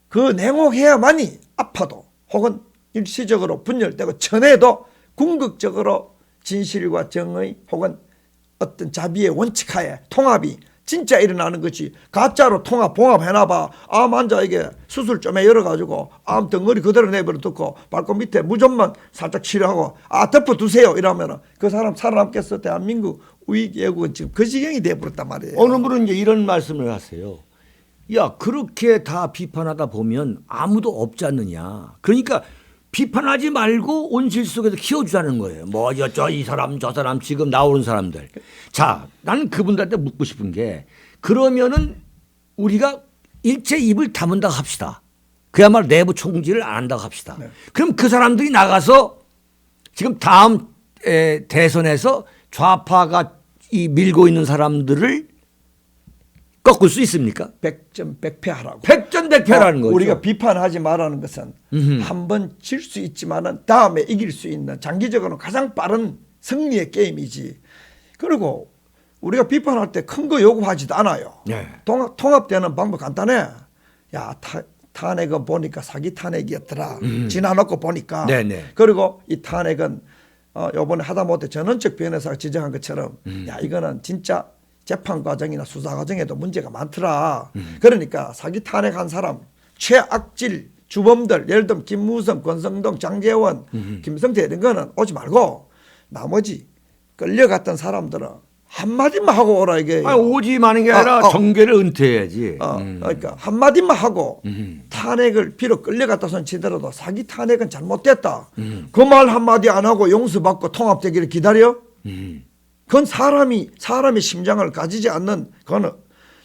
그 냉혹해야만이 아파도 혹은 일시적으로 분열되고 천해도 궁극적으로 진실과 정의 혹은 어떤 자비의 원칙하에 통합이 진짜 일어나는 거지. 가짜로 봉합해놔봐. 암 환자에게 수술 좀 열어가지고 암 덩어리 그대로 내버려 두고 발톱 밑에 무좀만 살짝 치료하고 덮어두세요 이러면은 그 사람 살아남겠어? 대한민국 우익애국은 지금 그 지경이 돼버렸단 말이에요. 어느 분은 이제 이런 말씀을 하세요. 야, 그렇게 다 비판하다 보면 아무도 없지 않느냐. 그러니까 비판하지 말고 온실 속에서 키워주자는 거예요. 뭐 이 사람 저 사람 지금 나오는 사람들. 자, 나는 그분들한테 묻고 싶은 게 그러면은 우리가 일체 입을 다문다고 합시다. 그야말로 내부 총질을 안 한다고 합시다. 네. 그럼 그 사람들이 나가서 지금 다음 대선에서 좌파가 이 밀고 있는 사람들을 꺾을 수 있습니까? 100점 100패하라고. 100전 100패라는 거죠. 우리가 비판하지 말라는 것은 한 번 질 수 있지만은 다음에 이길 수 있는 장기적으로 가장 빠른 승리의 게임이지. 그리고 우리가 비판할 때 큰 거 요구하지도 않아요. 네. 통합되는 방법 간단해. 야, 탄핵은 보니까 사기 탄핵이었더라. 지나놓고 보니까. 네네. 그리고 이 탄핵은 요번에 하다못해 전원책 변호사가 지적한 것처럼 야, 이거는 진짜 재판 과정이나 수사 과정에도 문제가 많더라. 그러니까 사기 탄핵한 사람 최악질 주범들 예를 들면 김무성, 권성동, 장제원, 김성태 이런 거는 오지 말고 나머지 끌려갔던 사람들은 한마디만 하고 오라 이게. 아니, 오지 마는 게 아니라 정계를 은퇴해야지. 그러니까 한마디만 하고 탄핵을 비록 끌려갔다 손 치더라도 사기 탄핵은 잘못됐다. 그 말 한마디 안 하고 용서받고 통합되기를 기다려? 그건 사람의 심장을 가지지 않는 그거는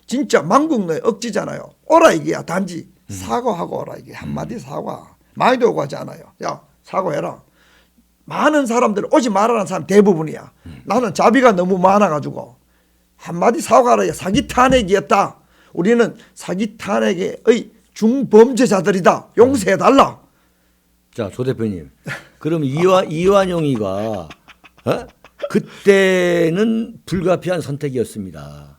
진짜 망국노의 억지잖아요. 오라 이게야. 단지 사과하고 오라 이게. 한마디 사과. 많이도 오고 하지 않아요. 야, 사과해라. 많은 사람들 오지 말라는 사람 대부분이야. 나는 자비가 너무 많아가지고 한마디 사과하라. 사기 탄핵이었다. 우리는 사기 탄핵의 중범죄자들이다. 용서해달라. 자, 조 대표님. 그럼 이완용이가 그때는 불가피한 선택이었습니다.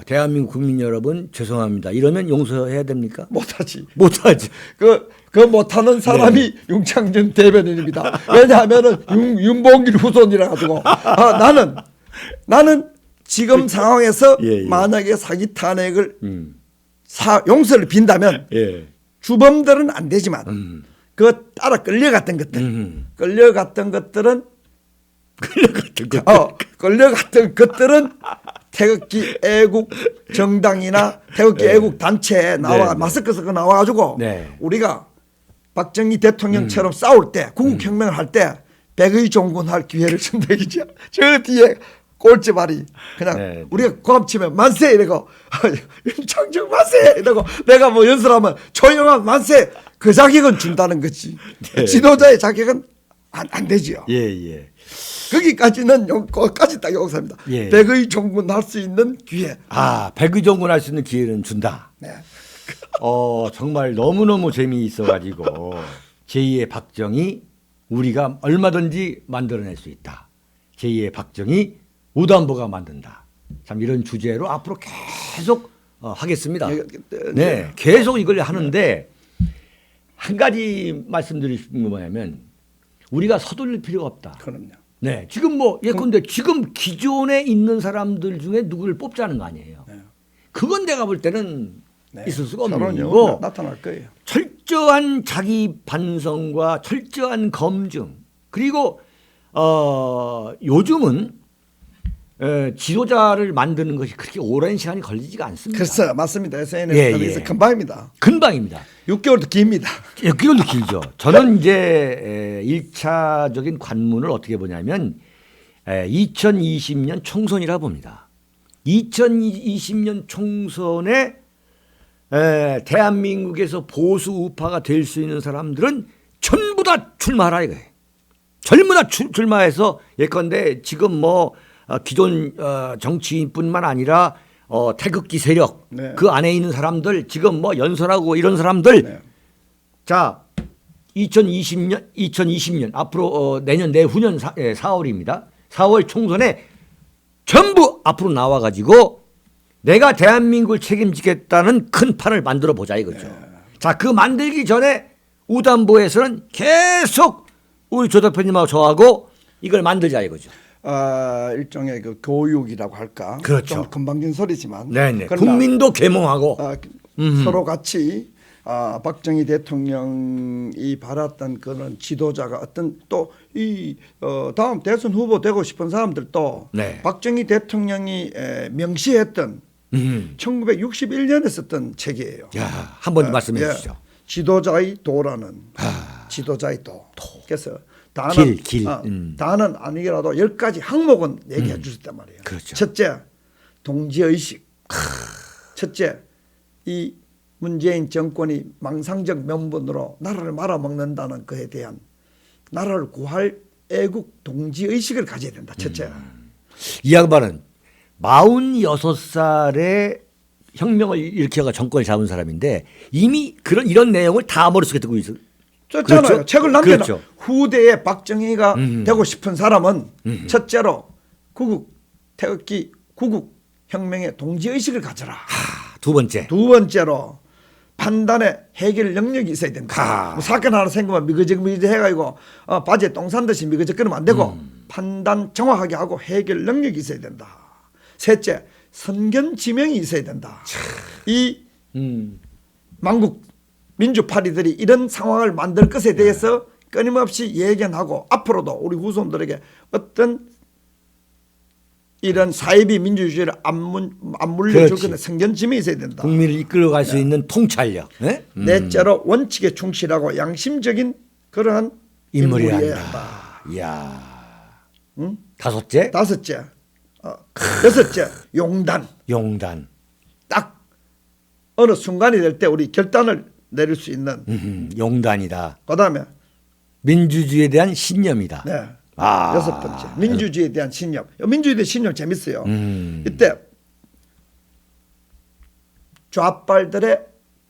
대한민국 국민 여러분 죄송합니다. 이러면 용서해야 됩니까? 못하지. 못하지. 그 못하는 사람이 윤창준 대변인입니다. 왜냐하면은 윤봉길 후손이라 가지고 나는 지금 상황에서 만약에 사기 탄핵을 용서를 빈다면 주범들은 안 되지만 그 따라 끌려갔던 것들은 태극기 애국 정당이나 태극기 애국 단체에 나와 마스크 쓰고 나와가지고 우리가 박정희 대통령처럼 싸울 때 구국혁명을 할 때 백의 종군할 기회를 준다 이죠. 저 뒤에 꼴찌발이 그냥 우리가 고함치면 만세 이러고 윤창중 만세 이러고 내가 뭐 연설하면 조영환 만세 그 자격은 준다는 거지. 지도자의 자격은 안 되지요. 거기까지는 거기까지 딱 용서합니다. 백의 종군할 수 있는 기회. 백의 종군할 수 있는 기회는 준다. 네. 정말 너무너무 재미있어가지고 제2의 박정희 우리가 얼마든지 만들어낼 수 있다. 제2의 박정희 우단보가 만든다. 참 이런 주제로 앞으로 계속 하겠습니다. 네, 계속 이걸 하는데 한 가지 말씀드리고 싶은 건 뭐냐면 우리가 서둘릴 필요가 없다. 그럼요. 네, 지금 뭐 예컨대 지금 기존에 있는 사람들 중에 누구를 뽑자는 거 아니에요. 그건 내가 볼 때는 있을 수가 없는 일이고 나타날 거예요. 철저한 자기 반성과 철저한 검증 그리고 요즘은 지도자를 만드는 것이 그렇게 오랜 시간이 걸리지가 않습니다. 그렇죠. 맞습니다. SNS에서 금방입니다. 금방입니다. 6개월도 깁니다. 6개월도 길죠. 저는 이제 1차적인 관문을 어떻게 보냐면 2020년 총선이라 봅니다. 2020년 총선에 대한민국에서 보수 우파가 될 수 있는 사람들은 전부 다 출마하라 이거예요. 전부 다 출마해서 예컨대 지금 뭐 기존 정치인뿐만 아니라 태극기 세력 그 안에 있는 사람들 지금 뭐 연설하고 이런 사람들 자 2020년 앞으로 내년 내후년 4월입니다. 4월 총선에 전부 앞으로 나와가지고 내가 대한민국을 책임지겠다는 큰 판을 만들어 보자 이거죠. 자, 그 만들기 전에 우단보에서는 계속 우리 조 대표님하고 저하고 이걸 만들자 이거죠. 일종의 그 교육이라고 할까. 그렇죠. 좀 금방진 소리지만. 네네. 그러나, 국민도 계몽하고 서로 같이 박정희 대통령이 바랐던 그런 지도자가 어떤 또 이 다음 대선 후보 되고 싶은 사람들도 네. 박정희 대통령이 명시했던 1961년에 썼던 책이에요. 야, 한번 말씀해 예. 주시죠. 지도자의 도라는 지도자의 도. 그래서 길. 다는 아니더라도 10가지 항목은 얘기해 주셨단 말이에요. 그렇죠. 첫째, 동지의식. 첫째, 이 문재인 정권이 망상적 명분으로 나라를 말아먹는다는 것에 대한 나라를 구할 애국 동지의식을 가져야 된다. 첫째. 이 양반은 46살에 혁명을 일으켜가 정권을 잡은 사람인데 이미 이런 내용을 다 머릿속에 듣고 있어. 썼잖아요. 그렇죠? 책을 남겨놔. 그렇죠. 후대에 박정희가 되고 싶은 사람은 첫째로 태극기 구국 혁명의 동지의식을 가져라. 두 번째. 두 번째로 판단에 해결 능력이 있어야 된다. 뭐 사건 하나 생기면 미거적미거적 해가지고 바지에 똥 산듯이 미거적 그러면 안 되고 판단 정확하게 하고 해결 능력이 있어야 된다. 셋째, 선견 지명이 있어야 된다. 이 망국 민주파리들이 이런 상황을 만들 것에 대해서 끊임없이 예견하고 앞으로도 우리 후손들에게 어떤 이런 사이비 민주주의를 안 물려줄 거는 선견지명이 있어야 된다. 국민을 이끌어갈 수 있는 통찰력. 네? 넷째로 원칙에 충실하고 양심적인 그러한 인물이어야 인물이어야 한다. 한다. 이야. 응? 다섯째. 다섯째, 여섯째, 용단. 딱 어느 순간이 될 때 우리 결단을 내릴 수 있는 용단이다. 그다음에 민주주의에 대한 신념이다. 네. 여섯 번째, 민주주의에 대한 신념. 민주주의에 대한 신념 재밌어요. 이때 좌빨들의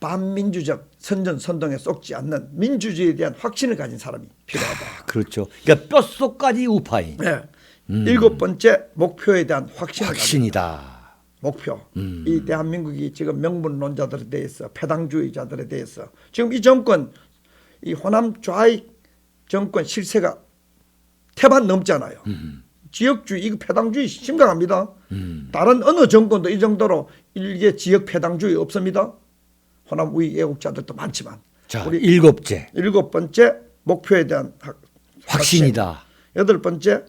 반민주적 선전선동에 쏙지 않는 민주주의에 대한 확신을 가진 사람이 필요하다. 그렇죠. 그러니까 뼛속까지 우파인. 네. 일곱 번째, 목표에 대한 확신을 확신이다. 목표. 이 대한민국이 지금 명분론자들에 대해서 패당주의자들에 대해서 지금 이 정권 이 호남 좌익 정권 실세가 태반 넘잖아요. 지역주의 이거 패당주의 심각합니다. 다른 어느 정권도 이 정도로 일개 지역 패당주의 없습니다. 호남 우익 애국자들도 많지만. 자, 우리 일곱 번째 목표에 대한 확신이다. 여덟 번째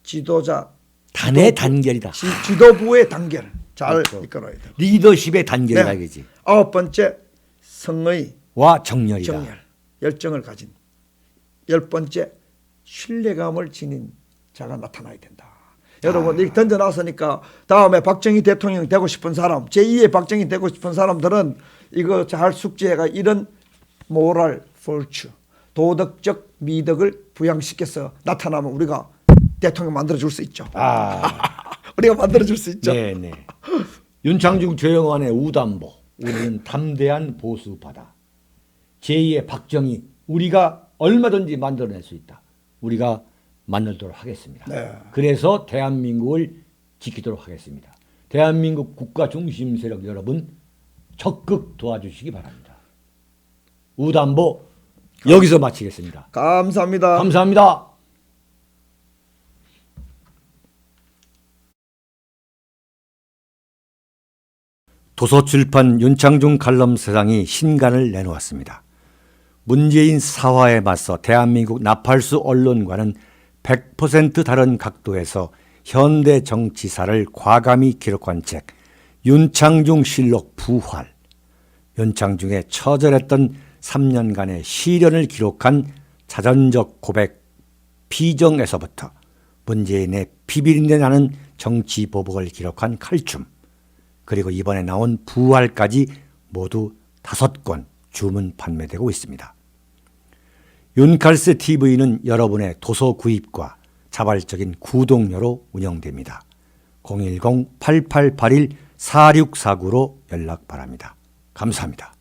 지도자 단의 단결이다. 지도부의 단결 잘 그렇죠. 이끌어야 돼. 리더십의 단결이다. 네. 그지. 아홉 번째 성의 와 정열이다. 정열 열정을 가진. 열 번째 신뢰감을 지닌 자가 나타나야 된다. 여러분 이렇게 던져놨으니까 다음에 박정희 대통령 되고 싶은 사람 제2의 박정희 되고 싶은 사람들은 이거 잘 숙지해가 이런 모랄 폴추 도덕적 미덕을 부양시켜서 나타나면 우리가 대통령 만들어줄 수 있죠. 우리가 만들어줄 수 있죠. 네네. 윤창중 조영환의 우담보. 우리는 담대한 보수파다. 제2의 박정희. 우리가 얼마든지 만들어낼 수 있다. 우리가 만들도록 하겠습니다. 네. 그래서 대한민국을 지키도록 하겠습니다. 대한민국 국가 중심 세력 여러분 적극 도와주시기 바랍니다. 우담보 여기서 마치겠습니다. 감사합니다. 감사합니다. 도서출판 윤창중 칼럼세상이 신간을 내놓았습니다. 문재인 사화에 맞서 대한민국 나팔수 언론과는 100% 다른 각도에서 현대 정치사를 과감히 기록한 책 윤창중 실록 부활. 윤창중의 처절했던 3년간의 시련을 기록한 자전적 고백 피정에서부터 문재인의 비비린내 나는 정치 보복을 기록한 칼춤, 그리고 이번에 나온 부활까지 모두 5권 주문 판매되고 있습니다. 윤칼세 TV는 여러분의 도서 구입과 자발적인 구독료로 운영됩니다. 010-8881-4649로 연락 바랍니다. 감사합니다.